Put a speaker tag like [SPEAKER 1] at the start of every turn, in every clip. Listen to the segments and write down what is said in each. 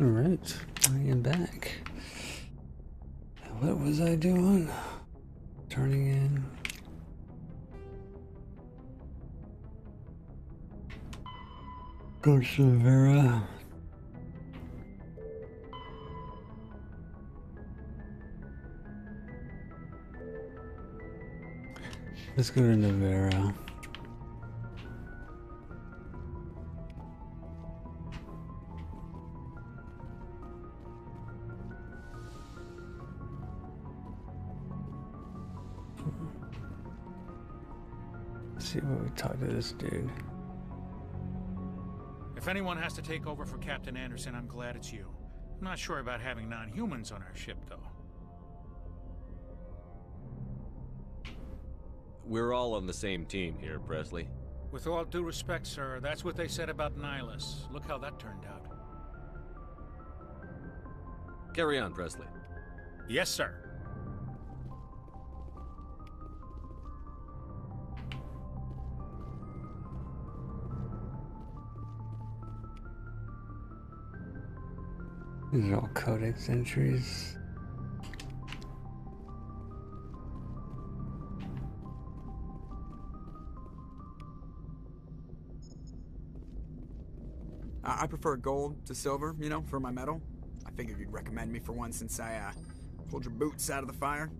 [SPEAKER 1] Alright, I am back. What was I doing? Turning in. Go to Vera. Let's go to Nevera. Let's see what we talk to this dude.
[SPEAKER 2] If anyone has to take over for Captain Anderson, I'm glad it's you. I'm not sure about having non-humans on our ship, though.
[SPEAKER 3] We're all on the same team here, Presley.
[SPEAKER 2] With all due respect, sir, that's what they said about Nihilus. Look how that turned out.
[SPEAKER 3] Carry on, Presley.
[SPEAKER 2] Yes, sir.
[SPEAKER 1] These are all codex entries.
[SPEAKER 4] I prefer gold to silver, you know, for my medal. I figured you'd recommend me for one since I, pulled your boots out of the fire.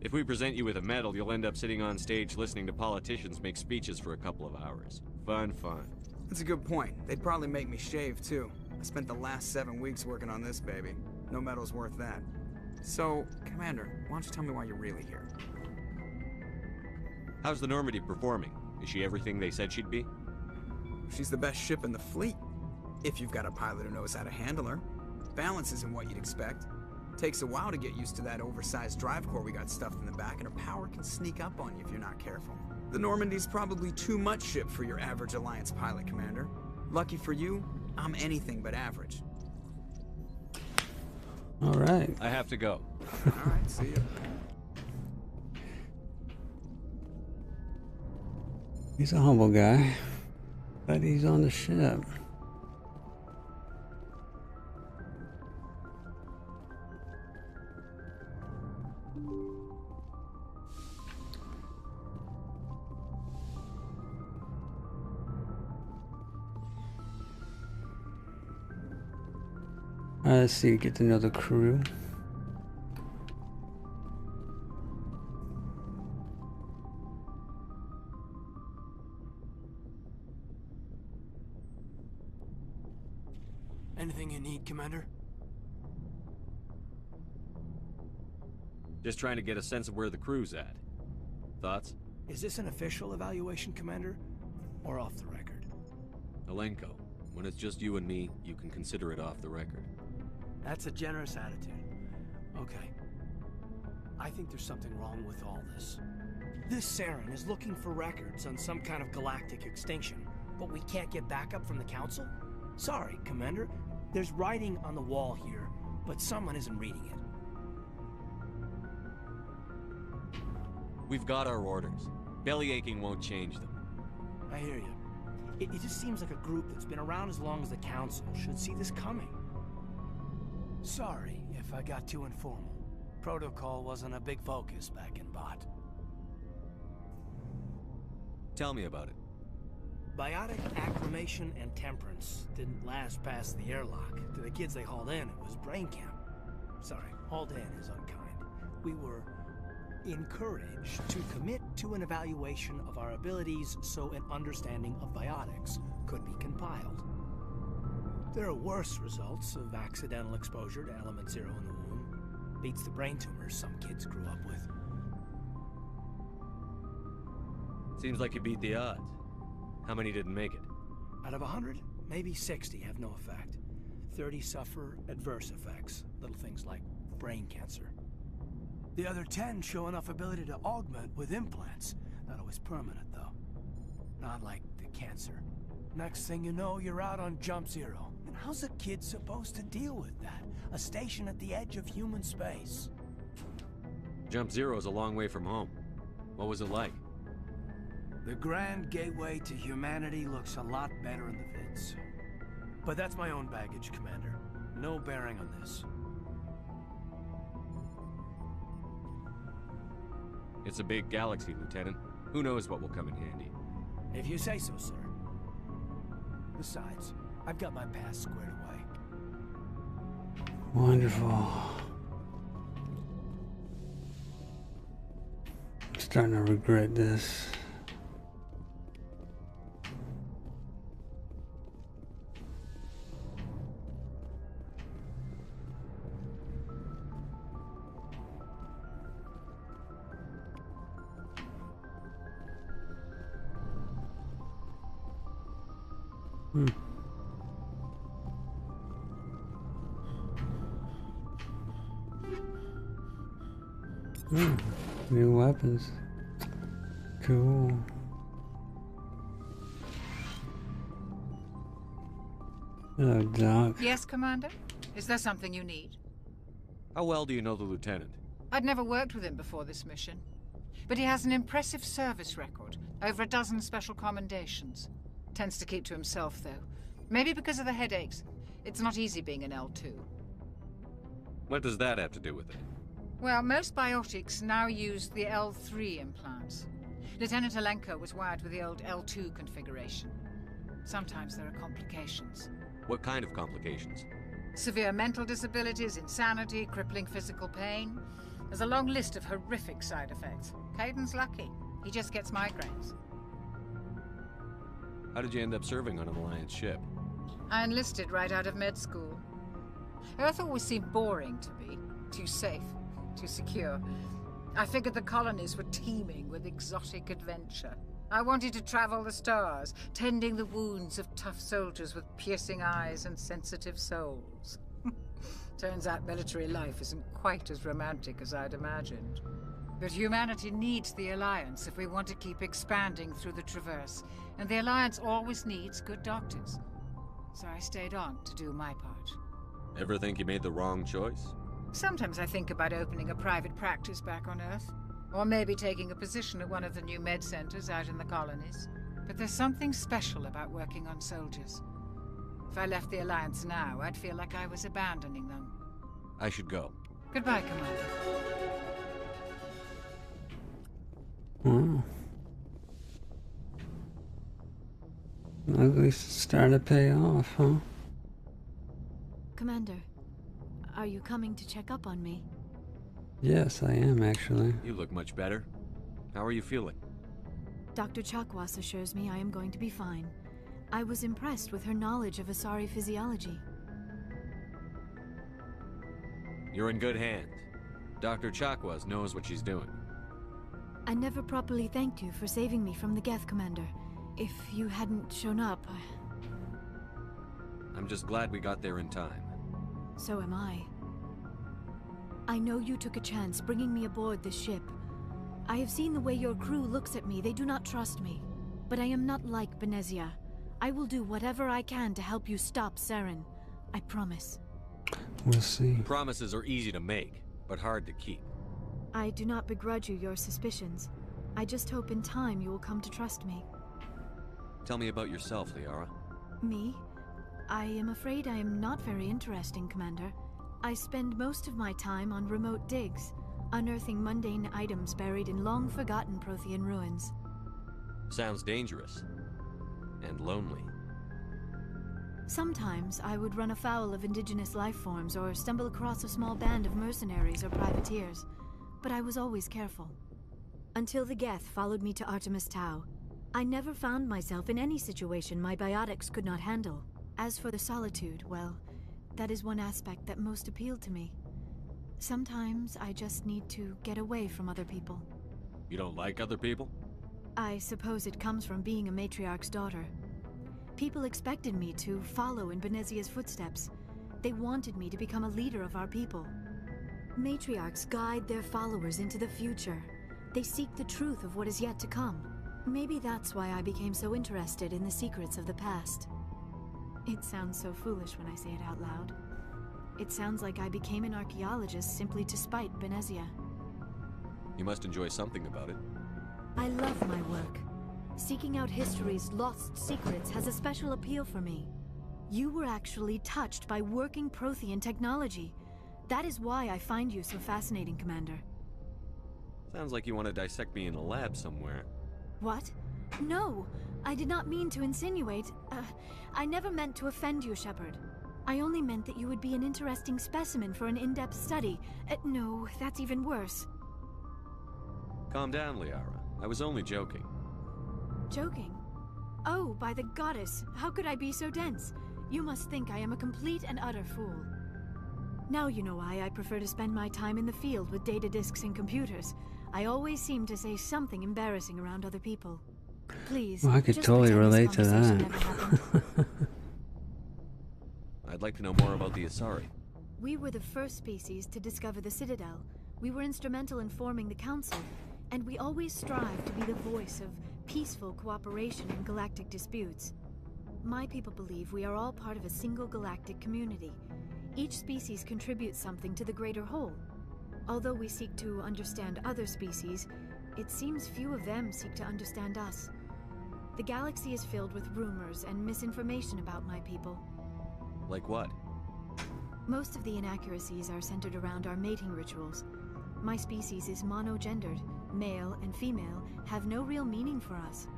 [SPEAKER 3] If we present you with a medal, you'll end up sitting on stage listening to politicians make speeches for a couple of hours. Fun.
[SPEAKER 4] That's a good point. They'd probably make me shave, too. I spent the last 7 weeks working on this baby. No medal's worth that. So, Commander, why don't you tell me why you're really here?
[SPEAKER 3] How's the Normandy performing? Is she everything they said she'd be?
[SPEAKER 4] She's the best ship in the fleet. If you've got a pilot who knows how to handle her. Balance isn't what you'd expect. Takes a while to get used to that oversized drive core we got stuffed in the back, and her power can sneak up on you if you're not careful. The Normandy's probably too much ship for your average Alliance pilot, Commander. Lucky for you, I'm anything but average.
[SPEAKER 1] Alright.
[SPEAKER 3] I have to go.
[SPEAKER 4] Alright, see ya.
[SPEAKER 1] He's a humble guy, but he's on the ship. Let's see, get to know the crew.
[SPEAKER 5] Anything you need, Commander?
[SPEAKER 3] Just trying to get a sense of where the crew's at. Thoughts?
[SPEAKER 5] Is this an official evaluation, Commander? Or off the record?
[SPEAKER 3] Alenko, when it's just you and me, you can consider it off the record.
[SPEAKER 5] That's a generous attitude. Okay. I think there's something wrong with all this. This Saren is looking for records on some kind of galactic extinction, but we can't get backup from the Council? Sorry, Commander. There's writing on the wall here, but someone isn't reading it.
[SPEAKER 3] We've got our orders. Belly aching won't change them.
[SPEAKER 5] I hear you. It just seems like a group that's been around as long as the Council should see this coming. Sorry if I got too informal. Protocol wasn't a big focus back in Bot.
[SPEAKER 3] Tell me about it.
[SPEAKER 5] Biotic acclimation and temperance didn't last past the airlock. To the kids they hauled in, it was brain camp. Sorry, hauled in is unkind. We were encouraged to commit to an evaluation of our abilities so an understanding of biotics could be compiled. There are worse results of accidental exposure to element 0 in the womb. Beats the brain tumors some kids grew up with.
[SPEAKER 3] Seems like you beat the odds. How many didn't make it?
[SPEAKER 5] Out of 100, maybe 60 have no effect. 30 suffer adverse effects, little things like brain cancer. The other 10 show enough ability to augment with implants. Not always permanent, though. Not like the cancer. Next thing you know, you're out on Jump Zero. And how's a kid supposed to deal with that? A station at the edge of human space.
[SPEAKER 3] Jump Zero's a long way from home. What was it like?
[SPEAKER 5] The grand gateway to humanity looks a lot better in the vids. But that's my own baggage, Commander. No bearing on this.
[SPEAKER 3] It's a big galaxy, Lieutenant. Who knows what will come in handy?
[SPEAKER 5] If you say so, sir. Besides, I've got my past squared away.
[SPEAKER 1] Wonderful. I'm starting to regret this. New weapons. Cool. Hello, Doc.
[SPEAKER 6] Yes, Commander? Is there something you need?
[SPEAKER 3] How well do you know the Lieutenant?
[SPEAKER 6] I'd never worked with him before this mission. But he has an impressive service record. Over a dozen special commendations. Tends to keep to himself, though. Maybe because of the headaches. It's not easy being an L2.
[SPEAKER 3] What does that have to do with it?
[SPEAKER 6] Well, most biotics now use the L3 implants. Lieutenant Alenko was wired with the old L2 configuration. Sometimes there are complications.
[SPEAKER 3] What kind of complications?
[SPEAKER 6] Severe mental disabilities, insanity, crippling physical pain. There's a long list of horrific side effects. Caden's lucky. He just gets migraines.
[SPEAKER 3] How did you end up serving on an Alliance ship?
[SPEAKER 6] I enlisted right out of med school. Earth always seemed boring to me. Too safe, too secure. I figured the colonies were teeming with exotic adventure. I wanted to travel the stars, tending the wounds of tough soldiers with piercing eyes and sensitive souls. Turns out military life isn't quite as romantic as I'd imagined. But humanity needs the Alliance if we want to keep expanding through the Traverse, and the Alliance always needs good doctors. So I stayed on to do my part.
[SPEAKER 3] Ever think you made the wrong choice?
[SPEAKER 6] Sometimes I think about opening a private practice back on Earth. Or maybe taking a position at one of the new med centers out in the colonies. But there's something special about working on soldiers. If I left the Alliance now, I'd feel like I was abandoning them.
[SPEAKER 3] I should go.
[SPEAKER 6] Goodbye, Commander.
[SPEAKER 1] Wow. At least it's starting to pay off, huh?
[SPEAKER 7] Commander, are you coming to check up on me?
[SPEAKER 1] Yes, I am, actually.
[SPEAKER 3] You look much better. How are you feeling?
[SPEAKER 7] Dr. Chakwas assures me I am going to be fine. I was impressed with her knowledge of Asari physiology.
[SPEAKER 3] You're in good hands. Dr. Chakwas knows what she's doing.
[SPEAKER 7] I never properly thanked you for saving me from the Geth, Commander. If you hadn't shown up,
[SPEAKER 3] I'm just glad we got there in time.
[SPEAKER 7] So am I. I know you took a chance bringing me aboard this ship. I have seen the way your crew looks at me. They do not trust me. But I am not like Benezia. I will do whatever I can to help you stop Saren. I promise.
[SPEAKER 1] We'll see.
[SPEAKER 3] Promises are easy to make, but hard to keep.
[SPEAKER 7] I do not begrudge you your suspicions. I just hope in time you will come to trust me.
[SPEAKER 3] Tell me about yourself, Liara.
[SPEAKER 7] Me? I am afraid I am not very interesting, Commander. I spend most of my time on remote digs, unearthing mundane items buried in long-forgotten Prothean ruins.
[SPEAKER 3] Sounds dangerous. And lonely.
[SPEAKER 7] Sometimes I would run afoul of indigenous life forms or stumble across a small band of mercenaries or privateers, but I was always careful. Until the Geth followed me to Artemis Tau, I never found myself in any situation my biotics could not handle. As for the solitude, well, that is one aspect that most appealed to me. Sometimes I just need to get away from other people.
[SPEAKER 3] You don't like other people?
[SPEAKER 7] I suppose it comes from being a matriarch's daughter. People expected me to follow in Benezia's footsteps. They wanted me to become a leader of our people. Matriarchs guide their followers into the future. They seek the truth of what is yet to come. Maybe that's why I became so interested in the secrets of the past. It sounds so foolish when I say it out loud. It sounds like I became an archaeologist simply to spite Benezia.
[SPEAKER 3] You must enjoy something about it.
[SPEAKER 7] I love my work. Seeking out history's lost secrets has a special appeal for me. You were actually touched by working Prothean technology. That is why I find you so fascinating, Commander.
[SPEAKER 3] Sounds like you want to dissect me in a lab somewhere.
[SPEAKER 7] What? No, I did not mean to insinuate. I never meant to offend you, Shepard. I only meant that you would be an interesting specimen for an in-depth study. No, that's even worse.
[SPEAKER 3] Calm down, Liara. I was only joking.
[SPEAKER 7] Joking? Oh, by the goddess, how could I be so dense? You must think I am a complete and utter fool. Now you know why I prefer to spend my time in the field with data disks and computers. I always seem to say something embarrassing around other people. Please,
[SPEAKER 1] well, I could
[SPEAKER 7] just
[SPEAKER 1] totally
[SPEAKER 7] pretend this
[SPEAKER 1] relate to
[SPEAKER 7] conversation
[SPEAKER 1] that.
[SPEAKER 7] never happened.
[SPEAKER 3] I'd like to know more about the Asari.
[SPEAKER 7] We were the first species to discover the Citadel. We were instrumental in forming the Council, and we always strive to be the voice of peaceful cooperation in galactic disputes. My people believe we are all part of a single galactic community. Each species contributes something to the greater whole. Although we seek to understand other species, it seems few of them seek to understand us. The galaxy is filled with rumors and misinformation about my people.
[SPEAKER 3] Like what?
[SPEAKER 7] Most of the inaccuracies are centered around our mating rituals. My species is monogendered. Male and female have no real meaning for us.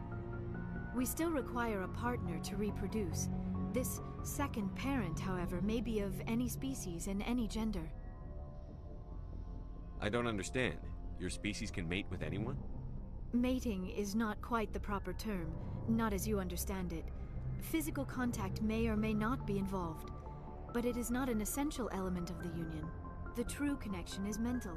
[SPEAKER 7] We still require a partner to reproduce. This second parent, however, may be of any species and any gender.
[SPEAKER 3] I don't understand. Your species can mate with anyone?
[SPEAKER 7] Mating is not quite the proper term, not as you understand it. Physical contact may or may not be involved, but it is not an essential element of the union. The true connection is mental.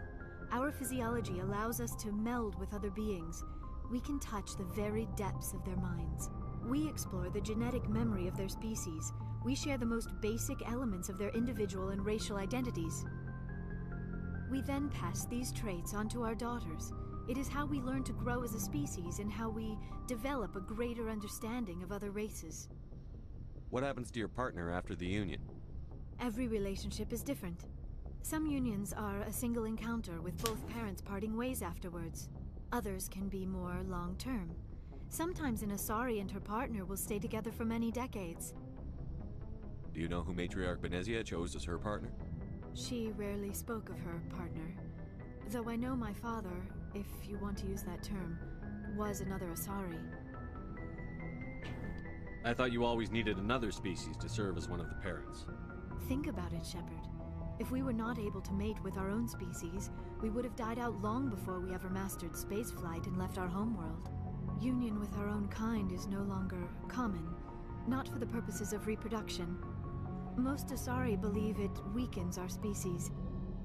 [SPEAKER 7] Our physiology allows us to meld with other beings. We can touch the very depths of their minds. We explore the genetic memory of their species. We share the most basic elements of their individual and racial identities. We then pass these traits on to our daughters. It is how we learn to grow as a species and how we develop a greater understanding of other races.
[SPEAKER 3] What happens to your partner after the union?
[SPEAKER 7] Every relationship is different. Some unions are a single encounter with both parents parting ways afterwards. Others can be more long-term. Sometimes an Asari and her partner will stay together for many decades.
[SPEAKER 3] Do you know who Matriarch Benezia chose as her partner?
[SPEAKER 7] She rarely spoke of her partner. Though I know my father, if you want to use that term, was another Asari.
[SPEAKER 3] I thought you always needed another species to serve as one of the parents.
[SPEAKER 7] Think about it, Shepard. If we were not able to mate with our own species, we would have died out long before we ever mastered spaceflight and left our homeworld. Union with our own kind is no longer common, not for the purposes of reproduction. Most Asari believe it weakens our species.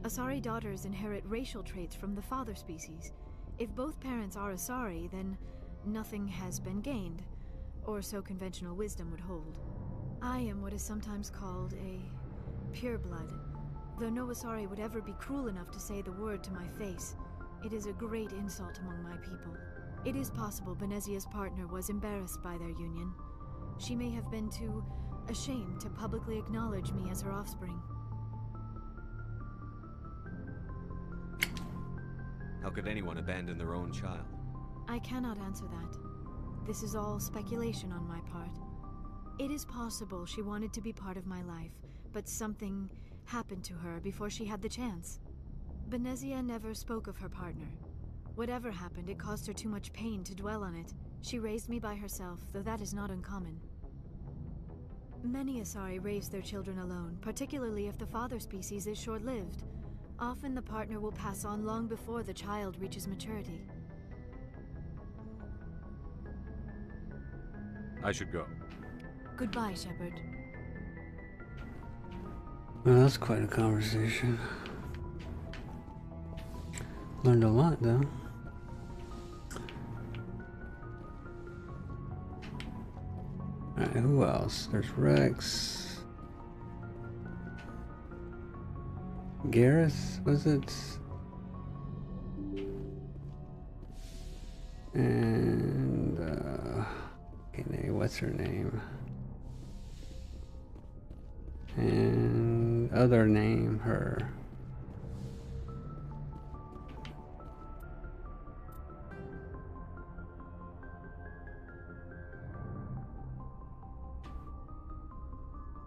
[SPEAKER 7] Asari daughters inherit racial traits from the father species. If both parents are Asari, then nothing has been gained, or so conventional wisdom would hold. I am what is sometimes called a pureblood. Though no Asari would ever be cruel enough to say the word to my face, it is a great insult among my people. It is possible Benezia's partner was embarrassed by their union. She may have been too ashamed to publicly acknowledge me as her offspring.
[SPEAKER 3] How could anyone abandon their own child?
[SPEAKER 7] I cannot answer that. This is all speculation on my part. It is possible she wanted to be part of my life, but something happened to her before she had the chance. Benezia never spoke of her partner. Whatever happened, it caused her too much pain to dwell on it. She raised me by herself, though that is not uncommon. Many Asari raise their children alone, particularly if the father species is short-lived. Often the partner will pass on long before the child reaches maturity.
[SPEAKER 3] I should go.
[SPEAKER 7] Goodbye, Shepard.
[SPEAKER 1] Well, that's quite a conversation. Learned a lot, though. Alright, who else? There's Rex. Gareth, was it? And, okay, what's her name? And other name, her.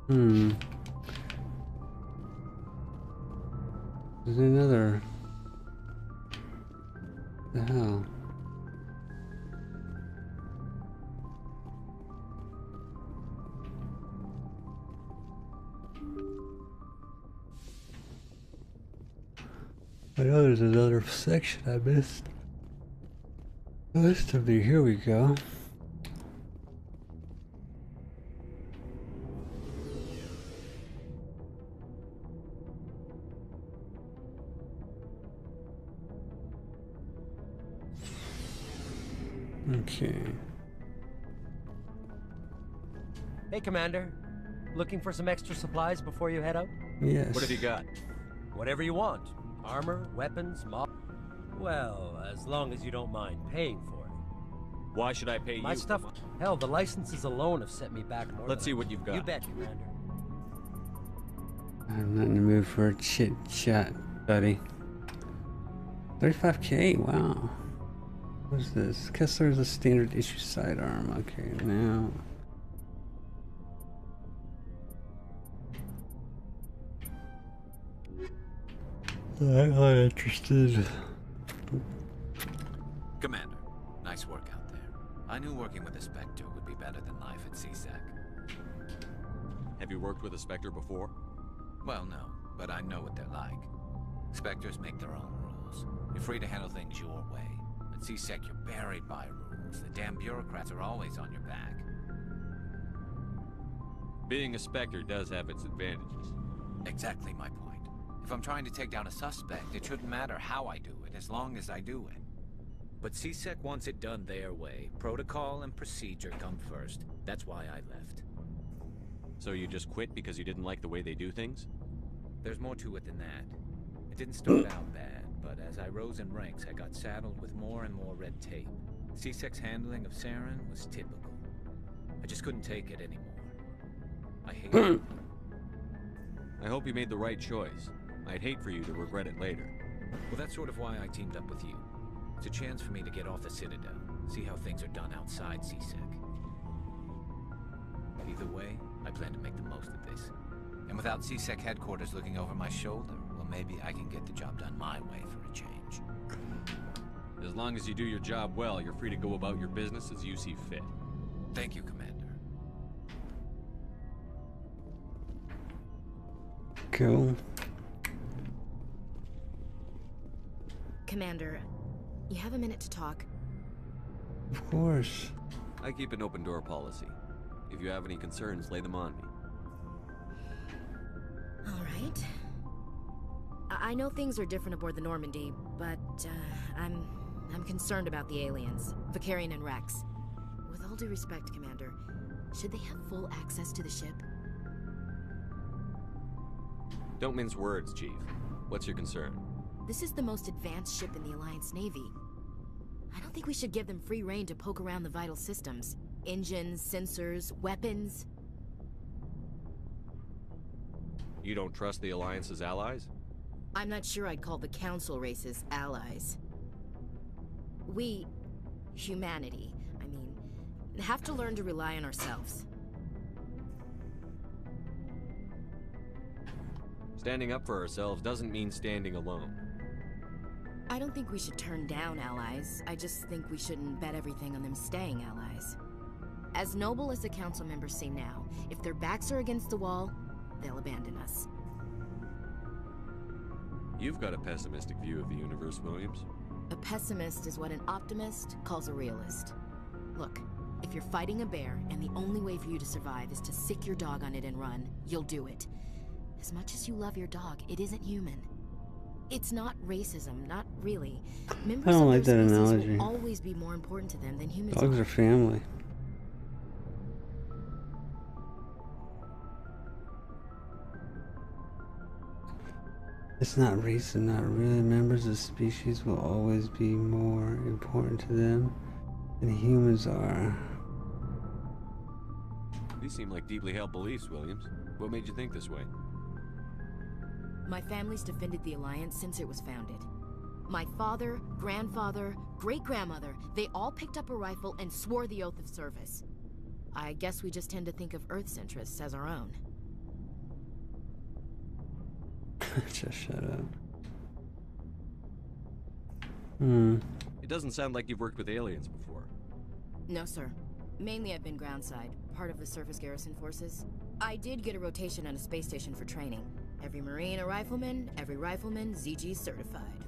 [SPEAKER 1] There's another. The hell? I know there's another section I missed. This to be. Here we go. Okay.
[SPEAKER 8] Hey, Commander. Looking for some extra supplies before you head out?
[SPEAKER 1] Yes.
[SPEAKER 3] What have you got?
[SPEAKER 8] Whatever you want. Armor, weapons, Well, as long as you don't mind paying for it.
[SPEAKER 3] Why should I pay
[SPEAKER 8] My
[SPEAKER 3] you?
[SPEAKER 8] stuff... Hell, the licenses alone have set me back more
[SPEAKER 3] Let's
[SPEAKER 8] than
[SPEAKER 3] see what you've got.
[SPEAKER 8] You bet, Commander.
[SPEAKER 1] I'm not in the mood for a chit chat, buddy. 35k, wow. What's this? Kessler is a standard issue sidearm. Okay, now. I'm not interested.
[SPEAKER 9] Commander, nice work out there. I knew working with a Spectre would be better than life at CSEC.
[SPEAKER 3] Have you worked with a Spectre before?
[SPEAKER 9] Well, no, but I know what they're like. Spectres make their own rules. You're free to handle things your way. At CSEC, you're buried by rules. The damn bureaucrats are always on your back.
[SPEAKER 3] Being a Spectre does have its advantages.
[SPEAKER 9] Exactly my point. If I'm trying to take down a suspect, it shouldn't matter how I do it, as long as I do it. But CSEC wants it done their way. Protocol and procedure come first. That's why I left.
[SPEAKER 3] So you just quit because you didn't like the way they do things?
[SPEAKER 9] There's more to it than that. It didn't start out bad, but as I rose in ranks, I got saddled with more and more red tape. CSEC's handling of Saren was typical. I just couldn't take it anymore. I hated it.
[SPEAKER 3] I hope you made the right choice. I'd hate for you to regret it later.
[SPEAKER 9] Well, that's sort of why I teamed up with you. It's a chance for me to get off the Citadel, see how things are done outside CSEC. Either way, I plan to make the most of this. And without CSEC headquarters looking over my shoulder, well, maybe I can get the job done my way for a change.
[SPEAKER 3] As long as you do your job well, you're free to go about your business as you see fit.
[SPEAKER 9] Thank you, Commander.
[SPEAKER 1] Cool.
[SPEAKER 10] Commander, you have a minute to talk?
[SPEAKER 1] Of course.
[SPEAKER 3] I keep an open door policy. If you have any concerns, lay them on me.
[SPEAKER 10] All right. I know things are different aboard the Normandy, but I'm concerned about the aliens, Vicarian and Rex. With all due respect, Commander, should they have full access to the ship?
[SPEAKER 3] Don't mince words, Chief. What's your concern?
[SPEAKER 10] This is the most advanced ship in the Alliance Navy. I don't think we should give them free rein to poke around the vital systems. Engines, sensors, weapons.
[SPEAKER 3] You don't trust the Alliance's allies?
[SPEAKER 10] I'm not sure I'd call the Council races allies. We, humanity, I mean, have to learn to rely on ourselves.
[SPEAKER 3] Standing up for ourselves doesn't mean standing alone.
[SPEAKER 10] I don't think we should turn down allies. I just think we shouldn't bet everything on them staying allies. As noble as the council members seem now, if their backs are against the wall, they'll abandon us.
[SPEAKER 3] You've got a pessimistic view of the universe, Williams.
[SPEAKER 10] A pessimist is what an optimist calls a realist. Look, if you're fighting a bear and the only way for you to survive is to sick your dog on it and run, you'll do it. As much as you love your dog, it isn't human. It's not racism, not really. Members
[SPEAKER 1] I don't
[SPEAKER 10] of
[SPEAKER 1] like
[SPEAKER 10] their
[SPEAKER 1] that
[SPEAKER 10] species
[SPEAKER 1] analogy.
[SPEAKER 10] will always be more important to them than humans
[SPEAKER 1] Dogs are family. It's not racism, not really. Members of the species will always be more important to them than humans are.
[SPEAKER 3] These seem like deeply held beliefs, Williams. What made you think this way?
[SPEAKER 10] My family's defended the Alliance since it was founded. My father, grandfather, great-grandmother, they all picked up a rifle and swore the oath of service. I guess we just tend to think of Earth's interests as our own.
[SPEAKER 1] Just shut up.
[SPEAKER 3] It doesn't sound like you've worked with aliens before.
[SPEAKER 10] No, sir. Mainly I've been groundside, part of the surface garrison forces. I did get a rotation on a space station for training. Every Marine a rifleman, every rifleman ZG certified.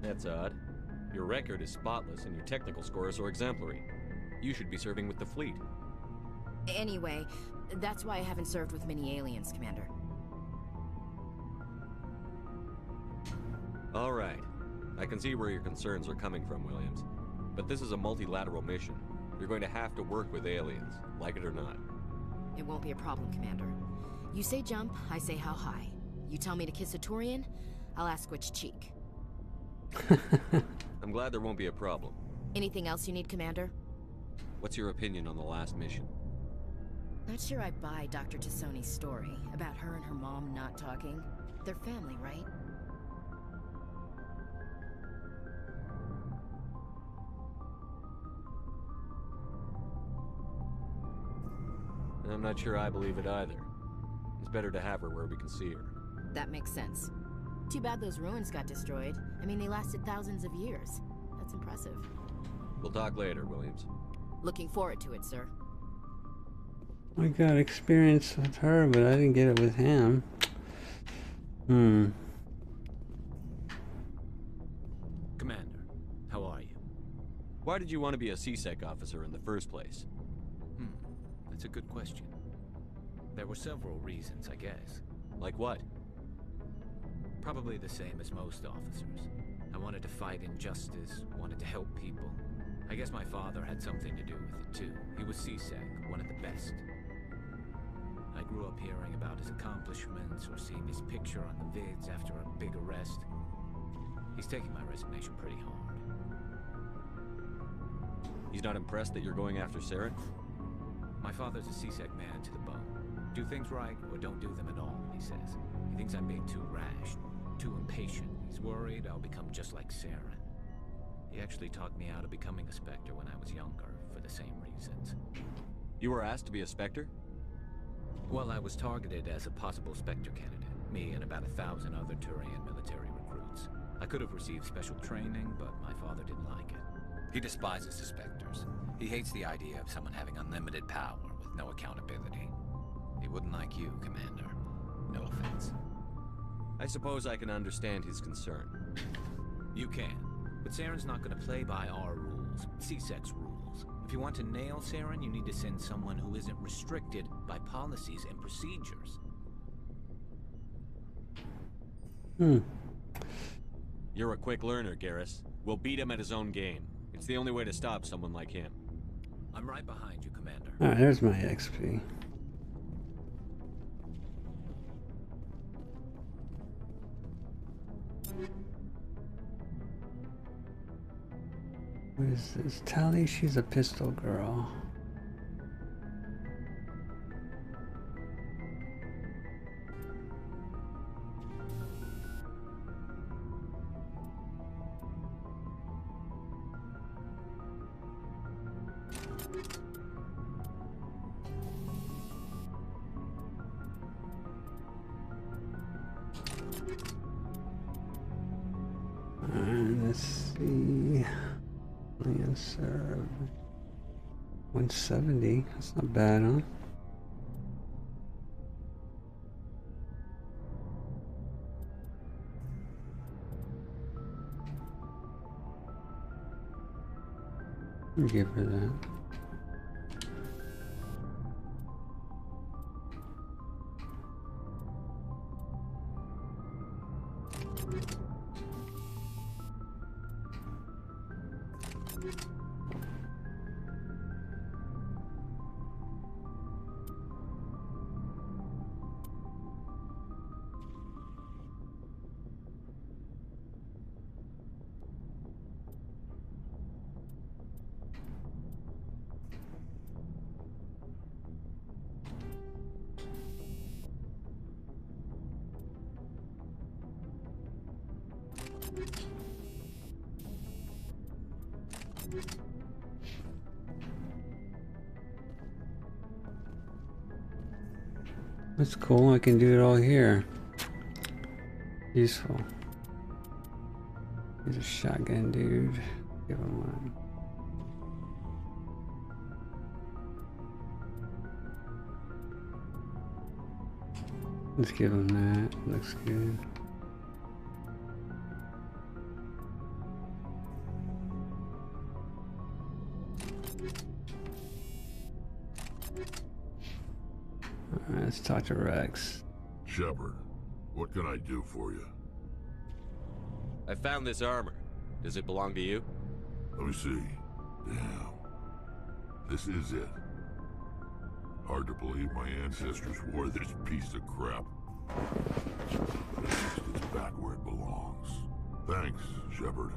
[SPEAKER 3] That's odd. Your record is spotless and your technical scores are exemplary. You should be serving with the fleet.
[SPEAKER 10] Anyway, that's why I haven't served with many aliens, Commander.
[SPEAKER 3] All right. I can see where your concerns are coming from, Williams. But this is a multilateral mission. You're going to have to work with aliens, like it or not.
[SPEAKER 10] It won't be a problem, Commander. You say jump, I say how high. You tell me to kiss a Turian, I'll ask which cheek.
[SPEAKER 3] I'm glad there won't be a problem.
[SPEAKER 10] Anything else you need, Commander?
[SPEAKER 3] What's your opinion on the last mission?
[SPEAKER 10] Not sure I buy Dr. Tassoni's story about her and her mom not talking. They're family, right?
[SPEAKER 3] I'm not sure I believe it either. It's better to have her where we can see her.
[SPEAKER 10] That makes sense. Too bad those ruins got destroyed. I mean, they lasted thousands of years. That's impressive.
[SPEAKER 3] We'll talk later, Williams.
[SPEAKER 10] Looking forward to it, sir.
[SPEAKER 1] I got experience with her, but I didn't get it with him.
[SPEAKER 9] Commander, how are you?
[SPEAKER 3] Why did you want to be a CSEC officer in the first place?
[SPEAKER 9] That's a good question. There were several reasons, I guess.
[SPEAKER 3] Like what?
[SPEAKER 9] Probably the same as most officers. I wanted to fight injustice, wanted to help people. I guess my father had something to do with it too. He was CSEC, one of the best. I grew up hearing about his accomplishments or seeing his picture on the vids after a big arrest. He's taking my resignation pretty hard.
[SPEAKER 3] He's not impressed that you're going after Saren?
[SPEAKER 9] My father's a CSEC man to the bone. Do things right or don't do them at all, he says. He thinks I'm being too rash, too impatient. He's worried I'll become just like Saren. He actually talked me out of becoming a Spectre when I was younger, for the same reasons.
[SPEAKER 3] You were asked to be a Spectre?
[SPEAKER 9] Well, I was targeted as a possible Spectre candidate. Me and about 1,000 other Turian military recruits. I could have received special training, but my father didn't like it. He despises the Spectres. He hates the idea of someone having unlimited power with no accountability. He wouldn't like you, Commander. No offense.
[SPEAKER 3] I suppose I can understand his concern.
[SPEAKER 9] You can. But Saren's not going to play by our rules, CSEC's rules. If you want to nail Saren, you need to send someone who isn't restricted by policies and procedures.
[SPEAKER 3] You're a quick learner, Garrus. We'll beat him at his own game. It's the only way to stop someone like him.
[SPEAKER 9] I'm right behind you, Commander.
[SPEAKER 1] Alright, there's my XP. What is this? Tally, she's a pistol girl. Let's see. Serve 170. That's not bad, huh? I'll give her that. That's cool, I can do it all here. Useful. He's a shotgun dude. Give him one. Let's give him that. Looks good. Alright, let's talk to Rex.
[SPEAKER 11] Shepard, what can I do for you?
[SPEAKER 3] I found this armor. Does it belong to you?
[SPEAKER 11] Let me see. Damn. This is it. Hard to believe my ancestors wore this piece of crap. But at least it's back where it belongs. Thanks, Shepard.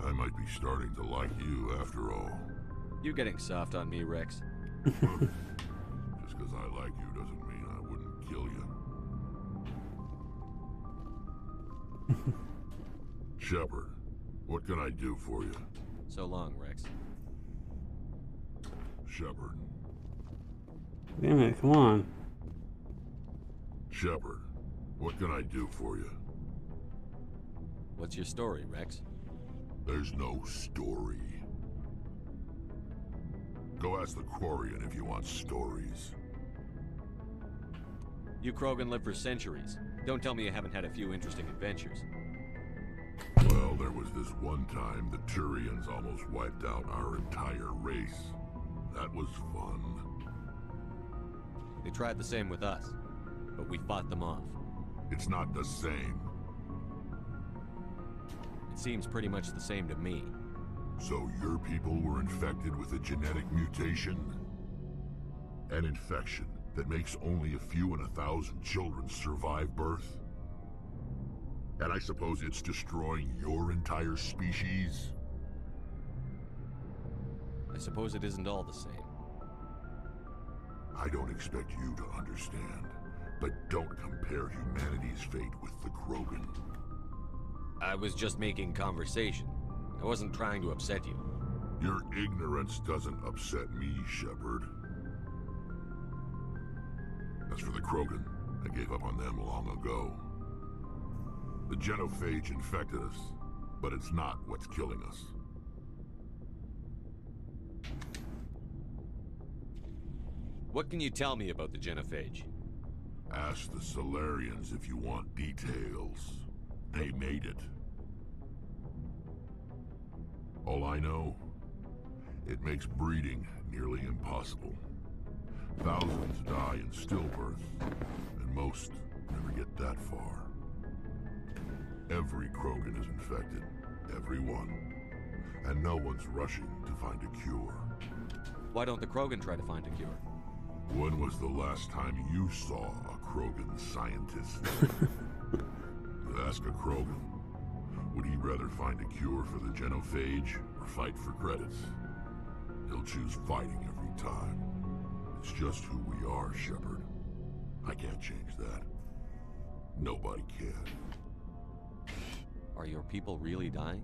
[SPEAKER 11] I might be starting to like you after all.
[SPEAKER 3] You getting soft on me, Rex?
[SPEAKER 11] Just because I like you doesn't mean I wouldn't kill you. Shepard, what can I do for you?
[SPEAKER 3] So long, Rex.
[SPEAKER 11] Shepard.
[SPEAKER 1] Damn it, come on.
[SPEAKER 11] Shepard, what can I do for you?
[SPEAKER 3] What's your story, Rex?
[SPEAKER 11] There's no story. Go ask the Quarian if you want stories.
[SPEAKER 3] You Krogan live for centuries. Don't tell me you haven't had a few interesting adventures.
[SPEAKER 11] Well, there was this one time the Turians almost wiped out our entire race. That was fun.
[SPEAKER 3] They tried the same with us, but we fought them off.
[SPEAKER 11] It's not the same.
[SPEAKER 3] It seems pretty much the same to me.
[SPEAKER 11] So your people were infected with a genetic mutation? An infection that makes only a few in 1,000 children survive birth? And I suppose it's destroying your entire species?
[SPEAKER 3] I suppose it isn't all the same.
[SPEAKER 11] I don't expect you to understand, but don't compare humanity's fate with the Krogan.
[SPEAKER 3] I was just making conversation. I wasn't trying to upset you.
[SPEAKER 11] Your ignorance doesn't upset me, Shepard. As for the Krogan, I gave up on them long ago. The genophage infected us, but it's not what's killing us.
[SPEAKER 3] What can you tell me about the genophage?
[SPEAKER 11] Ask the Solarians if you want details. They made it. All I know, it makes breeding nearly impossible. Thousands die in stillbirth, and most never get that far. Every Krogan is infected, every one. And no one's rushing to find a cure.
[SPEAKER 3] Why don't the Krogan try to find a cure?
[SPEAKER 11] When was the last time you saw a Krogan scientist? You ask a Krogan, would he rather find a cure for the genophage or fight for credits? He'll choose fighting every time. It's just who we are, Shepard. I can't change that. Nobody can.
[SPEAKER 3] Are your people really dying?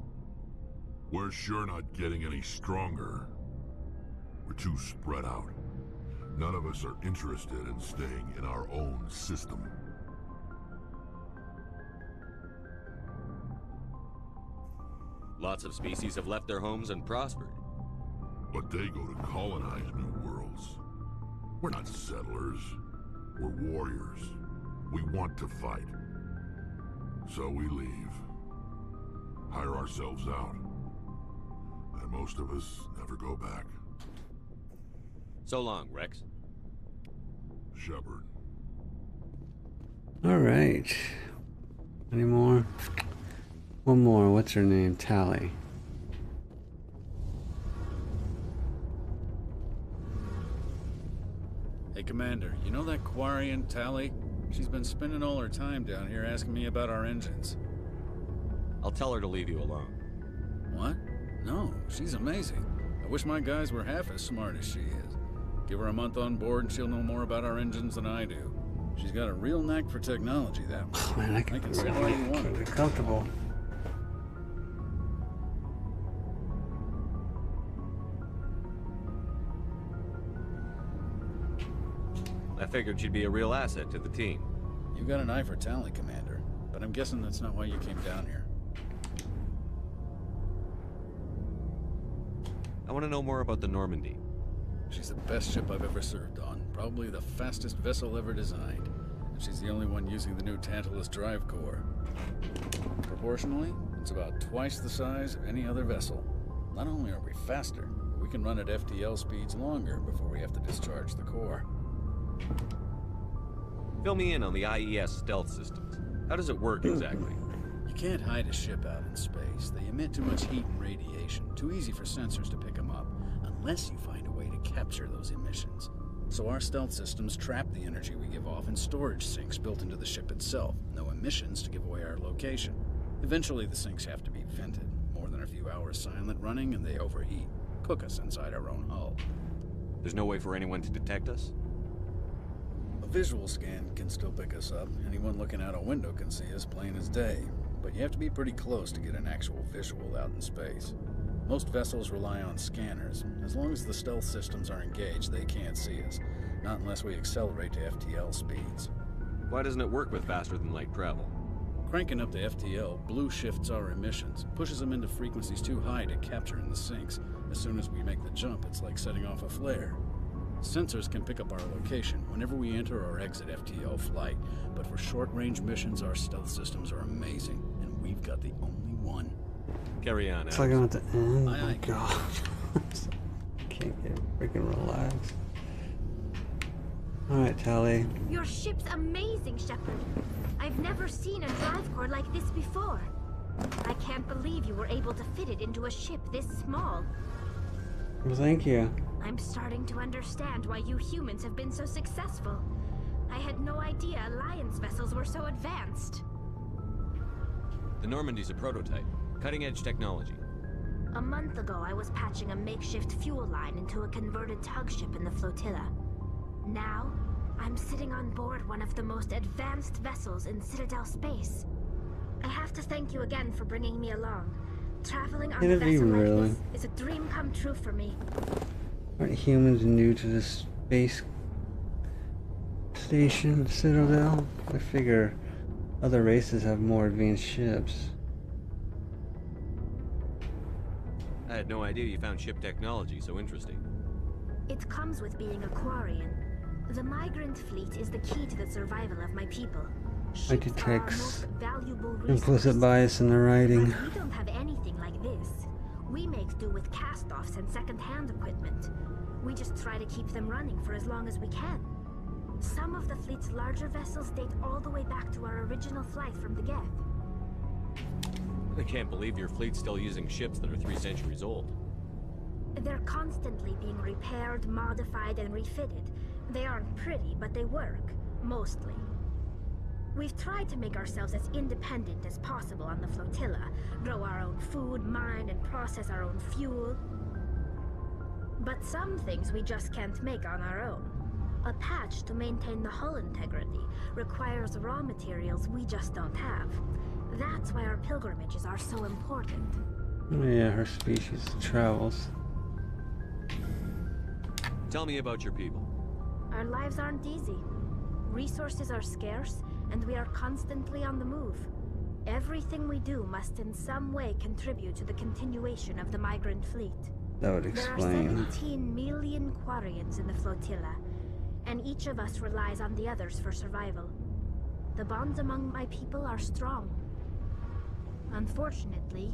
[SPEAKER 11] We're sure not getting any stronger. We're too spread out. None of us are interested in staying in our own system.
[SPEAKER 3] Lots of species have left their homes and prospered.
[SPEAKER 11] But they go to colonize new worlds. We're not settlers. We're warriors. We want to fight. So we leave. Hire ourselves out. And most of us never go back.
[SPEAKER 3] So long, Rex.
[SPEAKER 11] Shepard.
[SPEAKER 1] Alright. Any more? One more. What's her name? Tally.
[SPEAKER 2] Hey, Commander, you know that Quarian Tally? She's been spending all her time down here asking me about our engines.
[SPEAKER 3] I'll tell her to leave you alone.
[SPEAKER 2] What? No, she's amazing. I wish my guys were half as smart as she is. Give her a month on board and she'll know more about our engines than I do. She's got a real knack for technology, that one.
[SPEAKER 1] Oh, man, I can
[SPEAKER 2] say what you want.
[SPEAKER 1] really comfortable.
[SPEAKER 3] I figured she'd be a real asset to the team.
[SPEAKER 2] You got an eye for talent, Commander. but I'm guessing that's not why you came down here.
[SPEAKER 3] I want to know more about the Normandy.
[SPEAKER 2] She's the best ship I've ever served on. Probably the fastest vessel ever designed. And she's the only one using the new Tantalus drive core. Proportionally, it's about twice the size of any other vessel. Not only are we faster, but we can run at FTL speeds longer before we have to discharge the core.
[SPEAKER 3] Fill me in on the IES stealth systems. How does it work exactly?
[SPEAKER 2] You can't hide a ship out in space. They emit too much heat and radiation. Too easy for sensors to pick them up, unless you find a way to capture those emissions. So our stealth systems trap the energy we give off in storage sinks built into the ship itself. No emissions to give away our location. Eventually the sinks have to be vented. More than a few hours silent running and they overheat. Cook us inside our own hull.
[SPEAKER 3] There's no way for anyone to detect us?
[SPEAKER 2] A visual scan can still pick us up. Anyone looking out a window can see us plain as day. But you have to be pretty close to get an actual visual out in space. Most vessels rely on scanners. As long as the stealth systems are engaged, they can't see us. Not unless we accelerate to FTL speeds.
[SPEAKER 3] Why doesn't it work with faster-than-light travel?
[SPEAKER 2] Cranking up to FTL blue shifts our emissions, pushes them into frequencies too high to capture in the sinks. As soon as we make the jump, it's like setting off a flare. Sensors can pick up our location whenever we enter or exit FTL flight, but for short-range missions, our stealth systems are amazing, and we've got the only one.
[SPEAKER 3] Carry on,
[SPEAKER 1] It's like I'm at the end.
[SPEAKER 2] Aye,
[SPEAKER 1] Oh my
[SPEAKER 2] aye.
[SPEAKER 1] god. Can't get freaking relaxed. Alright, Tally.
[SPEAKER 12] Your ship's amazing, Shepard. I've never seen a drive core like this before. I can't believe you were able to fit it into a ship this small.
[SPEAKER 1] Well, thank you.
[SPEAKER 12] I'm starting to understand why you humans have been so successful. I had no idea Alliance vessels were so advanced.
[SPEAKER 3] The Normandy's a prototype. Cutting-edge technology.
[SPEAKER 12] A month ago, I was patching a makeshift fuel line into a converted tug ship in the flotilla. Now, I'm sitting on board one of the most advanced vessels in Citadel space. I have to thank you again for bringing me along. Traveling on a vessel like this is a dream come true for me.
[SPEAKER 1] Aren't humans new to this space station, Citadel? I figure other races have more advanced ships.
[SPEAKER 3] I had no idea you found ship technology so interesting.
[SPEAKER 12] It comes with being a Quarian. The migrant fleet is the key to the survival of my people.
[SPEAKER 1] I
[SPEAKER 12] Ships are our
[SPEAKER 1] detect
[SPEAKER 12] most valuable resource.
[SPEAKER 1] implicit bias in the writing.
[SPEAKER 12] But we don't have anything like this. We make do with cast-offs and second-hand equipment. We just try to keep them running for as long as we can. Some of the fleet's larger vessels date all the way back to our original flight from the Geth.
[SPEAKER 3] I can't believe your fleet's still using ships that are 3 centuries old.
[SPEAKER 12] They're constantly being repaired, modified, and refitted. They aren't pretty, but they work. Mostly. We've tried to make ourselves as independent as possible on the flotilla, grow our own food, mine, and process our own fuel. But some things we just can't make on our own. A patch to maintain the hull integrity requires raw materials we just don't have. That's why our pilgrimages are so important.
[SPEAKER 1] Oh yeah, her species travels.
[SPEAKER 3] Tell me about your people.
[SPEAKER 12] Our lives aren't easy. Resources are scarce, and we are constantly on the move. Everything we do must in some way contribute to the continuation of the migrant fleet.
[SPEAKER 1] That would
[SPEAKER 12] There are
[SPEAKER 1] explain.
[SPEAKER 12] 17 million Quarians in the flotilla, and each of us relies on the others for survival. The bonds among my people are strong. Unfortunately,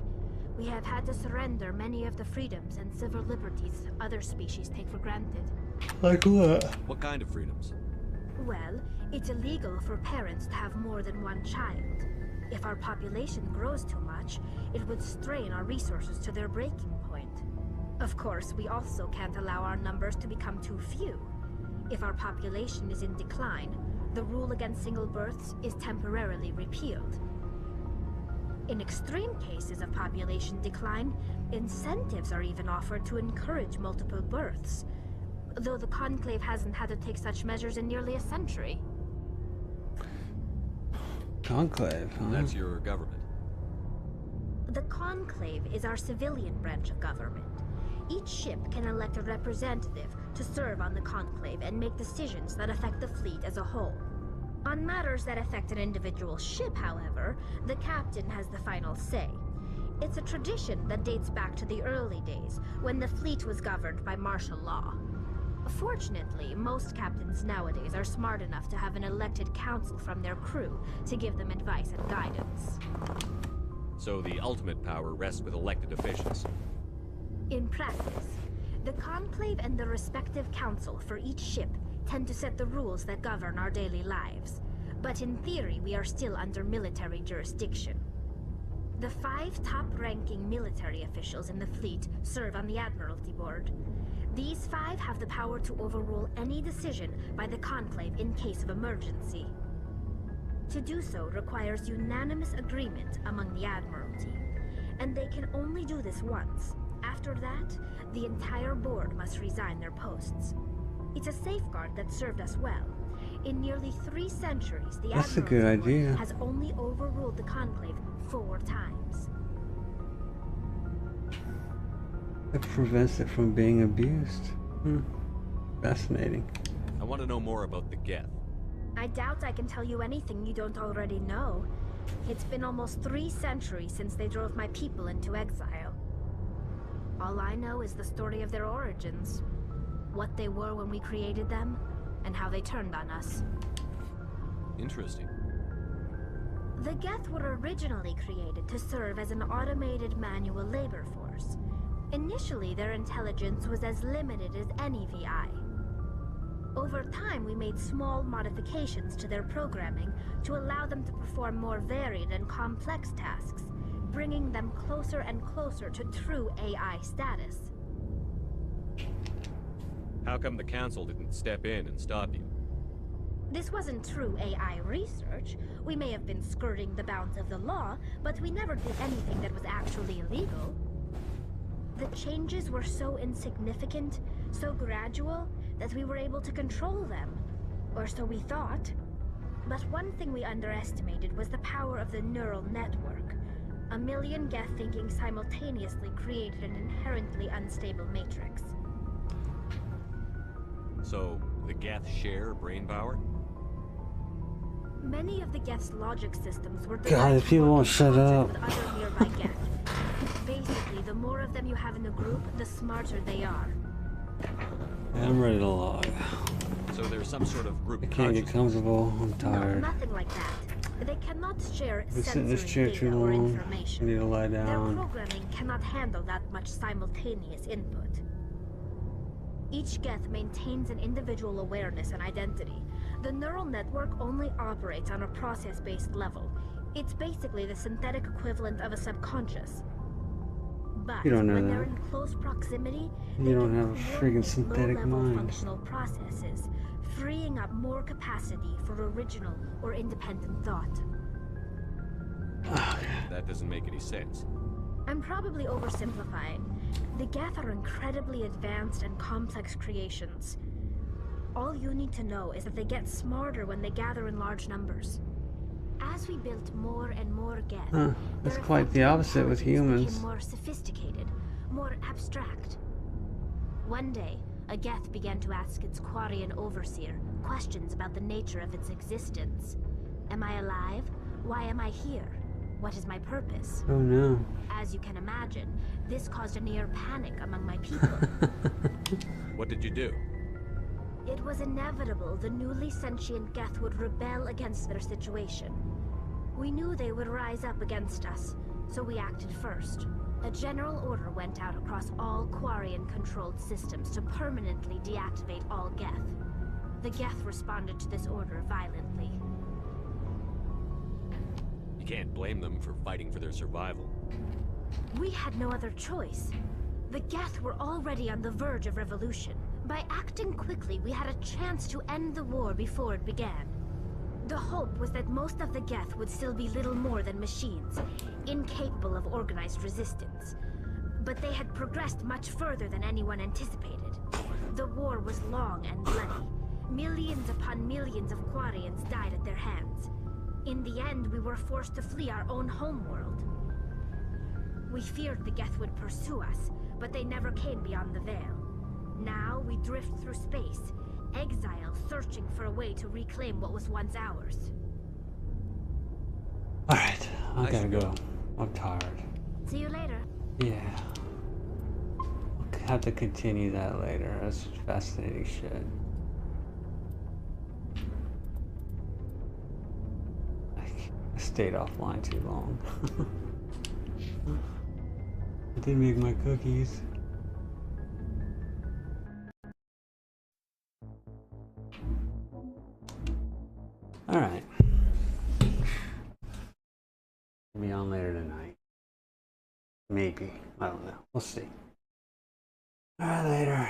[SPEAKER 12] we have had to surrender many of the freedoms and civil liberties other species take for granted.
[SPEAKER 1] Like what?
[SPEAKER 3] What kind of freedoms?
[SPEAKER 12] Well, it's illegal for parents to have more than one child. If our population grows too much, it would strain our resources to their breaking point. Of course, we also can't allow our numbers to become too few. If our population is in decline, the rule against single births is temporarily repealed. In extreme cases of population decline, incentives are even offered to encourage multiple births, though the Conclave hasn't had to take such measures in nearly a century.
[SPEAKER 1] Conclave, huh?
[SPEAKER 3] That's your government.
[SPEAKER 12] The Conclave is our civilian branch of government. Each ship can elect a representative to serve on the Conclave and make decisions that affect the fleet as a whole. On matters that affect an individual ship, however, the captain has the final say. It's a tradition that dates back to the early days, when the fleet was governed by martial law. Fortunately, most captains nowadays are smart enough to have an elected council from their crew to give them advice and guidance.
[SPEAKER 3] So the ultimate power rests with elected officials.
[SPEAKER 12] In practice, the Conclave and the respective council for each ship tend to set the rules that govern our daily lives. But in theory, we are still under military jurisdiction. The 5 top-ranking military officials in the fleet serve on the Admiralty Board. These 5 have the power to overrule any decision by the Conclave in case of emergency. To do so requires unanimous agreement among the Admiralty, and they can only do this once. After that, the entire board must resign their posts. It's a safeguard that served us well. In nearly 3 centuries, the
[SPEAKER 1] That's a good
[SPEAKER 12] Admiralty
[SPEAKER 1] idea.
[SPEAKER 12] Board has only overruled the Conclave 4 times.
[SPEAKER 1] It prevents it from being abused. Fascinating.
[SPEAKER 3] I want to know more about the Geth.
[SPEAKER 12] I doubt I can tell you anything you don't already know. It's been almost 3 centuries since they drove my people into exile. All I know is the story of their origins. What they were when we created them, and how they turned on us.
[SPEAKER 3] Interesting.
[SPEAKER 12] The Geth were originally created to serve as an automated manual labor force. Initially, their intelligence was as limited as any VI. Over time, we made small modifications to their programming to allow them to perform more varied and complex tasks, bringing them closer and closer to true AI status.
[SPEAKER 3] How come the council didn't step in and stop you?
[SPEAKER 12] This wasn't true AI research. We may have been skirting the bounds of the law, but we never did anything that was actually illegal. The changes were so insignificant, so gradual, that we were able to control them. Or so we thought. But one thing we underestimated was the power of the neural network. A million Geth thinking simultaneously created an inherently unstable matrix.
[SPEAKER 3] So, the Geth share brain power?
[SPEAKER 12] Many of the Geth's logic systems were
[SPEAKER 1] God, if you won't shut up.
[SPEAKER 12] with other nearby Geth. Basically, the more of them you have in a group, the smarter they are.
[SPEAKER 1] Yeah, I'm ready to log.
[SPEAKER 3] So there's some sort of group
[SPEAKER 1] I can't get comfortable. I'm
[SPEAKER 12] No,
[SPEAKER 1] tired.
[SPEAKER 12] nothing like that. They cannot share
[SPEAKER 1] I've been sitting in this
[SPEAKER 12] sensory
[SPEAKER 1] chair too
[SPEAKER 12] data or
[SPEAKER 1] long. I
[SPEAKER 12] information.
[SPEAKER 1] need to lie
[SPEAKER 12] Their
[SPEAKER 1] down.
[SPEAKER 12] programming cannot handle that much simultaneous input. Each Geth maintains an individual awareness and identity. The neural network only operates on a process-based level. It's basically the synthetic equivalent of a subconscious. But
[SPEAKER 1] You don't know
[SPEAKER 12] when
[SPEAKER 1] that.
[SPEAKER 12] they're in close proximity,
[SPEAKER 1] You
[SPEAKER 12] they
[SPEAKER 1] don't
[SPEAKER 12] can
[SPEAKER 1] have a friggin'
[SPEAKER 12] coordinate
[SPEAKER 1] synthetic
[SPEAKER 12] low-level
[SPEAKER 1] mind.
[SPEAKER 12] functional processes, freeing up more capacity for original or independent thought.
[SPEAKER 3] That doesn't make any sense.
[SPEAKER 12] I'm probably oversimplifying. The Geth are incredibly advanced and complex creations. All you need to know is that they get smarter when they gather in large numbers. As we built more and more Geth,
[SPEAKER 1] That's
[SPEAKER 12] their
[SPEAKER 1] quite the
[SPEAKER 12] effective
[SPEAKER 1] opposite with
[SPEAKER 12] intelligence
[SPEAKER 1] humans.
[SPEAKER 12] became more sophisticated, more abstract. One day, a Geth began to ask its Quarian overseer questions about the nature of its existence. Am I alive? Why am I here? What is my purpose?
[SPEAKER 1] Oh no.
[SPEAKER 12] As you can imagine, this caused a near panic among my people.
[SPEAKER 3] What did you do?
[SPEAKER 12] It was inevitable the newly sentient Geth would rebel against their situation. We knew they would rise up against us, so we acted first. A general order went out across all Quarian-controlled systems to permanently deactivate all Geth. The Geth responded to this order violently.
[SPEAKER 3] You can't blame them for fighting for their survival.
[SPEAKER 12] We had no other choice. The Geth were already on the verge of revolution. By acting quickly, we had a chance to end the war before it began. The hope was that most of the Geth would still be little more than machines, incapable of organized resistance. But they had progressed much further than anyone anticipated. The war was long and bloody. Millions upon millions of Quarians died at their hands. In the end, we were forced to flee our own homeworld. We feared the Geth would pursue us, but they never came beyond the veil. Now we drift through space, Exiles searching for a way to reclaim what was once ours.
[SPEAKER 1] Alright, I gotta go. I'm tired.
[SPEAKER 12] See you later.
[SPEAKER 1] Yeah. I'll have to continue that later. That's fascinating shit. I stayed offline too long. I didn't make my cookies. Alright. Be on later tonight. Maybe. I don't know. We'll see. Alright, later.